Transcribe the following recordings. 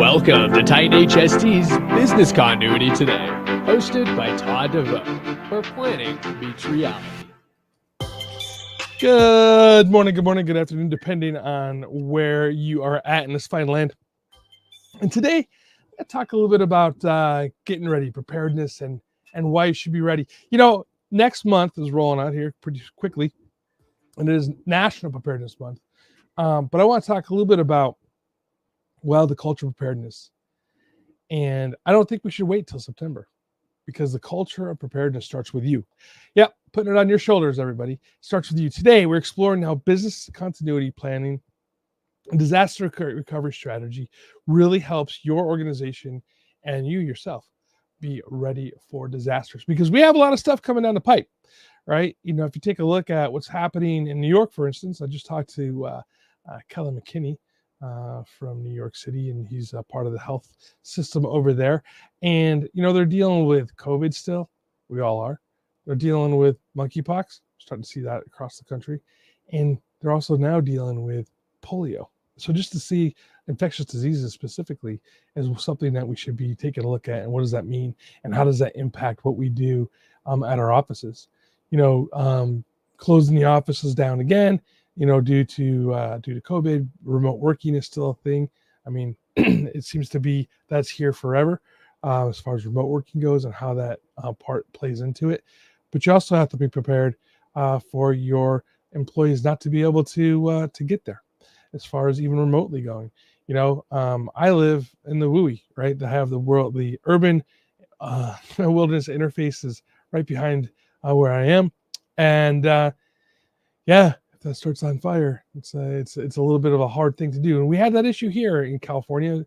Welcome to Titan HST's Business Continuity Today, hosted by Todd DeVoe, where planning meets reality. Good morning, good afternoon, depending on where you are at in this fine land. And today, I'm going to talk a little bit about getting ready, preparedness, and why you should be ready. You know, next month is rolling out here pretty quickly, and it is National Preparedness Month. But I want to talk a little bit about, well, the culture of preparedness. And I don't think we should wait till September, because the culture of preparedness starts with you. Yep, putting it on your shoulders, everybody. Starts with you. Today, we're exploring how business continuity planning and disaster recovery strategy really helps your organization and you yourself be ready for disasters. Because we have a lot of stuff coming down the pipe, right? You know, if you take a look at what's happening in New York, for instance, I just talked to Kelly McKinney from New York City, and he's a part of the health system over there. And, you know, they're dealing with COVID still. We all are. They're dealing with monkeypox. Starting to see that across the country. And they're also now dealing with polio. So just to see infectious diseases specifically is something that we should be taking a look at. And what does that mean? And how does that impact what we do at our offices? You know, closing the offices down again, you know, due to COVID. Remote working is still a thing. I mean, it seems to be that's here forever as far as remote working goes, and how that part plays into it. But you also have to be prepared for your employees not to be able to get there, as far as even remotely going. You know, I live in the WUI, right? They have the urban wilderness interface is right behind where I am, and yeah, if that starts on fire, it's a little bit of a hard thing to do. And we had that issue here in California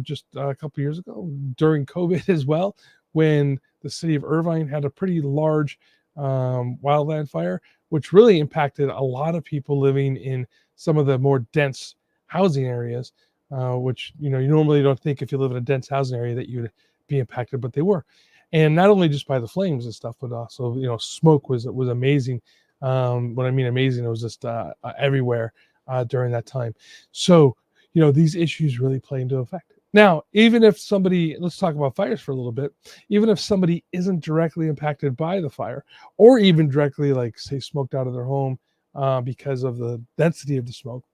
just a couple years ago during COVID as well, when the city of Irvine had a pretty large wildland fire, which really impacted a lot of people living in some of the more dense housing areas, which, you know, you normally don't think if you live in a dense housing area that you'd be impacted, but they were. And not only just by the flames and stuff, but also, you know, smoke was amazing. When I mean amazing, it was just everywhere during that time. So, you know, these issues really play into effect. Now, even if somebody, let's talk about fires for a little bit, even if somebody isn't directly impacted by the fire, or even directly, like, say, smoked out of their home because of the density of the smoke,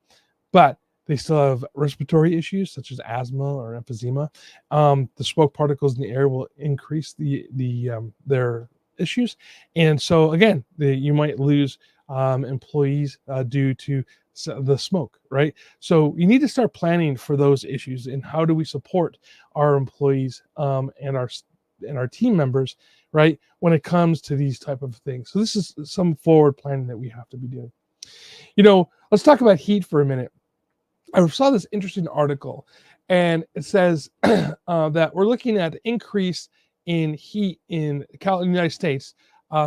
but they still have respiratory issues such as asthma or emphysema, the smoke particles in the air will increase their issues. And so, again, you might lose employees due to the smoke, right? So you need to start planning for those issues, and how do we support our employees and our team members, right, when it comes to these type of things. So this is some forward planning that we have to be doing. You know, let's talk about heat for a minute. I saw this interesting article, and it says that we're looking at increase in heat in the United States,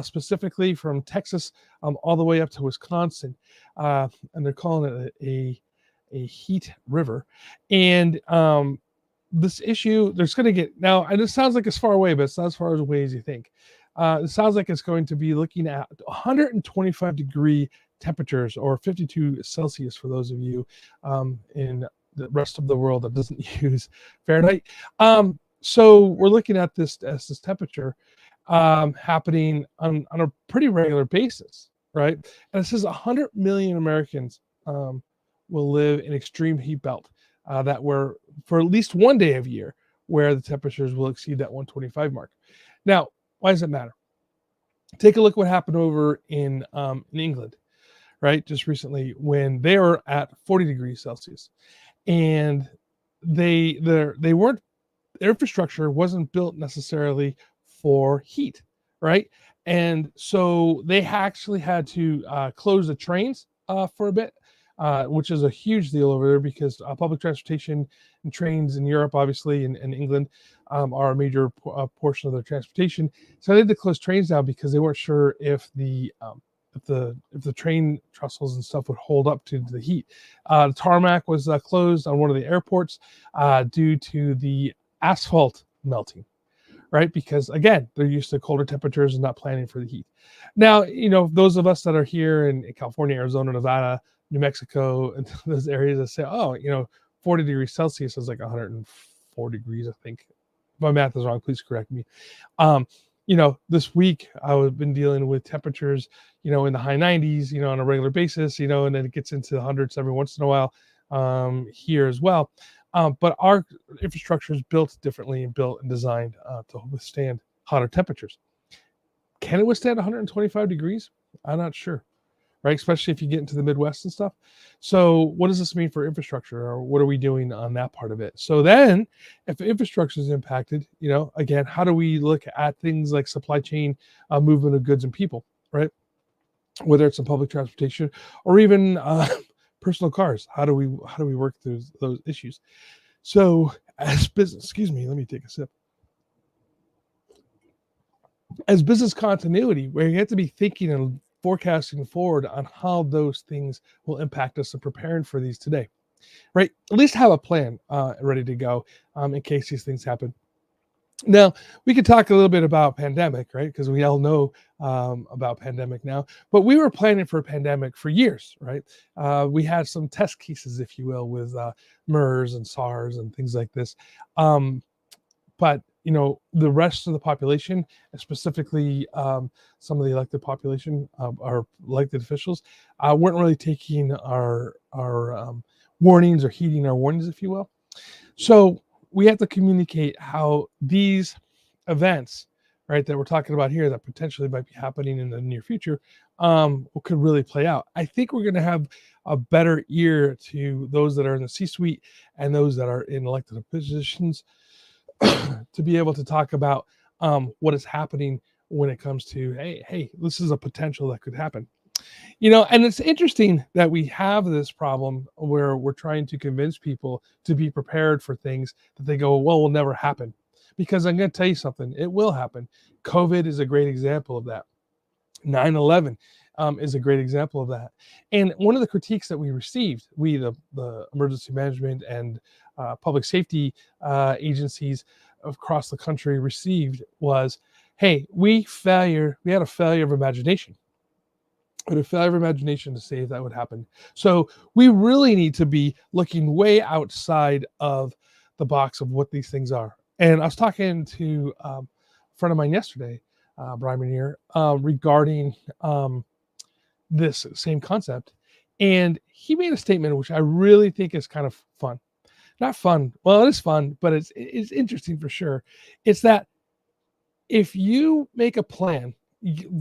specifically from Texas all the way up to Wisconsin, and they're calling it a heat river. And this issue, there's going to get, now, and it sounds like it's far away, but it's not as far away as you think. It sounds like it's going to be looking at 125 degree temperatures, or 52 Celsius for those of you in the rest of the world that doesn't use Fahrenheit. So we're looking at this temperature happening on a pretty regular basis, right? And it says 100 million Americans will live in extreme heat belt that were for at least one day of year where the temperatures will exceed that 125 mark. Now, why does it matter? Take a look what happened over in England, right? Just recently, when they were at 40 degrees Celsius, and they weren't, their infrastructure wasn't built necessarily for heat, right? And so they actually had to close the trains for a bit, which is a huge deal over there, because public transportation and trains in Europe, obviously, and England, are a major portion of their transportation. So they had to close trains down because they weren't sure if the train trestles and stuff would hold up to the heat. The tarmac was closed on one of the airports due to the asphalt melting, right? Because, again, they're used to colder temperatures and not planning for the heat. Now, you know, those of us that are here in California, Arizona, Nevada, New Mexico, and those areas that say, oh, you know, 40 degrees Celsius is like 104 degrees, I think. If my math is wrong, please correct me. This week I've been dealing with temperatures, in the high 90s, on a regular basis, and then it gets into the hundreds every once in a while here as well. But our infrastructure is built differently and built and designed to withstand hotter temperatures. Can it withstand 125 degrees? I'm not sure, right? Especially if you get into the Midwest and stuff. So what does this mean for infrastructure, or what are we doing on that part of it? So then if infrastructure is impacted, again, how do we look at things like supply chain movement of goods and people, right? Whether it's in public transportation or even personal cars, how do we work through those issues? So as business, excuse me, let me take a sip. As business continuity, where you have to be thinking and forecasting forward on how those things will impact us and preparing for these today, right? At least have a plan ready to go in case these things happen. Now, we could talk a little bit about pandemic, right? Because we all know about pandemic now, but we were planning for a pandemic for years, right? We had some test cases, if you will, with MERS and SARS and things like this. But the rest of the population, and specifically some of the elected population, our elected officials, weren't really taking our warnings or heeding our warnings, if you will. So we have to communicate how these events, right, that we're talking about here, that potentially might be happening in the near future, could really play out. I think we're going to have a better ear to those that are in the C-suite and those that are in elected positions to be able to talk about what is happening when it comes to, hey, this is a potential that could happen. And it's interesting that we have this problem where we're trying to convince people to be prepared for things that they go, well, will never happen. Because I'm going to tell you something, it will happen. COVID is a great example of that. 9/11 is a great example of that. And one of the critiques that we received, the emergency management and public safety agencies across the country received was, hey, we had a failure of imagination. We had a failure of imagination to say if that would happen. So we really need to be looking way outside of the box of what these things are. And I was talking to a friend of mine yesterday, Brian Manier, regarding this same concept. And he made a statement which I really think is kind of fun. Not fun. Well, it is fun, but it's interesting for sure. It's that if you make a plan,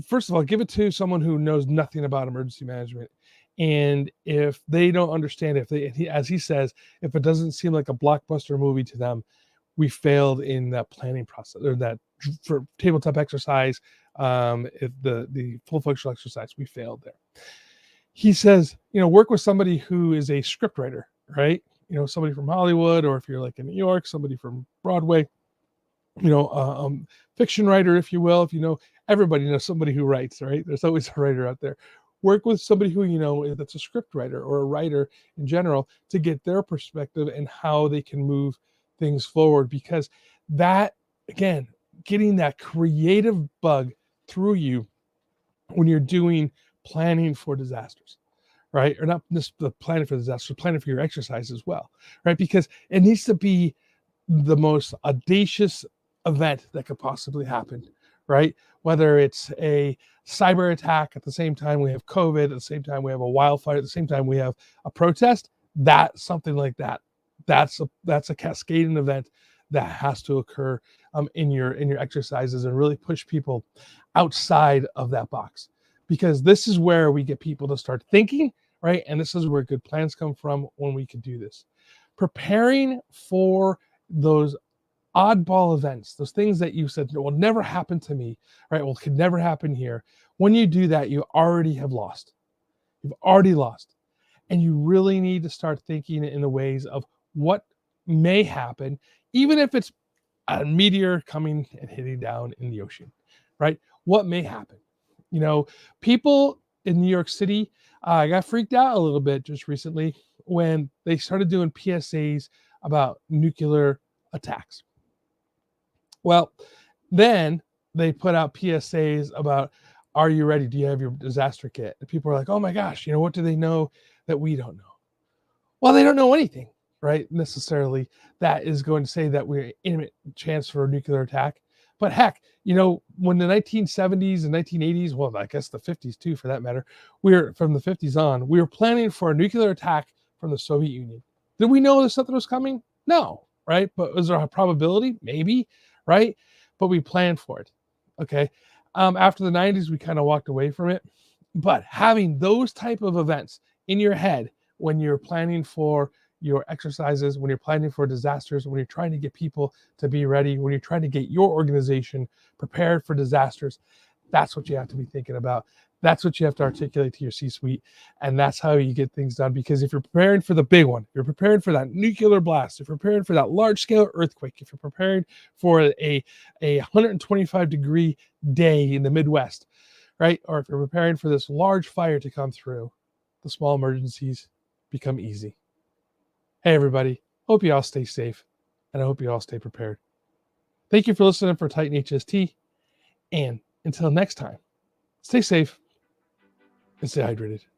first of all, give it to someone who knows nothing about emergency management. And if they don't understand, as he says, if it doesn't seem like a blockbuster movie to them, we failed in that planning process, or that for tabletop exercise, if the full functional exercise, we failed there. He says, work with somebody who is a script writer, right? Somebody from Hollywood, or if you're like in New York, somebody from Broadway, fiction writer, if you will. If everybody knows somebody who writes, right? There's always a writer out there. Work with somebody who that's a script writer or a writer in general to get their perspective and how they can move things forward, because that, again, getting that creative bug through you when you're doing planning for disasters, right? Or not just the planning for disasters, planning for your exercise as well, right? Because it needs to be the most audacious event that could possibly happen, right? Whether it's a cyber attack, at the same time we have COVID, at the same time we have a wildfire, at the same time we have a protest, something like that. That's a cascading event that has to occur in your exercises, and really push people outside of that box, because this is where we get people to start thinking, right? And this is where good plans come from when we can do this. Preparing for those oddball events, those things that you said will never happen to me, right? Well, could never happen here. When you do that, you already have lost. You've already lost. And you really need to start thinking in the ways of what may happen, even if it's a meteor coming and hitting down in the ocean, right? What may happen? People in New York City got freaked out a little bit just recently when they started doing PSAs about nuclear attacks. Well, then they put out PSAs about, are you ready? Do you have your disaster kit? And people are like, oh my gosh, what do they know that we don't know? Well, they don't know anything, right? Necessarily that is going to say that we're in imminent chance for a nuclear attack. But heck, when the 1970s and 1980s, well, I guess the 50s too, for that matter, from the 50s on, we were planning for a nuclear attack from the Soviet Union. Did we know that something was coming? No, right? But was there a probability? Maybe, right? But we planned for it. Okay. After the 90s, we kind of walked away from it. But having those type of events in your head when you're planning for your exercises, when you're planning for disasters, when you're trying to get people to be ready, when you're trying to get your organization prepared for disasters, that's what you have to be thinking about. That's what you have to articulate to your C-suite. And that's how you get things done. Because if you're preparing for the big one, you're preparing for that nuclear blast, if you're preparing for that large scale earthquake, if you're preparing for a 125-degree day in the Midwest, right? Or if you're preparing for this large fire to come through, the small emergencies become easy. Hey, everybody. Hope you all stay safe, and I hope you all stay prepared. Thank you for listening for Titan HST. And until next time, stay safe and stay hydrated.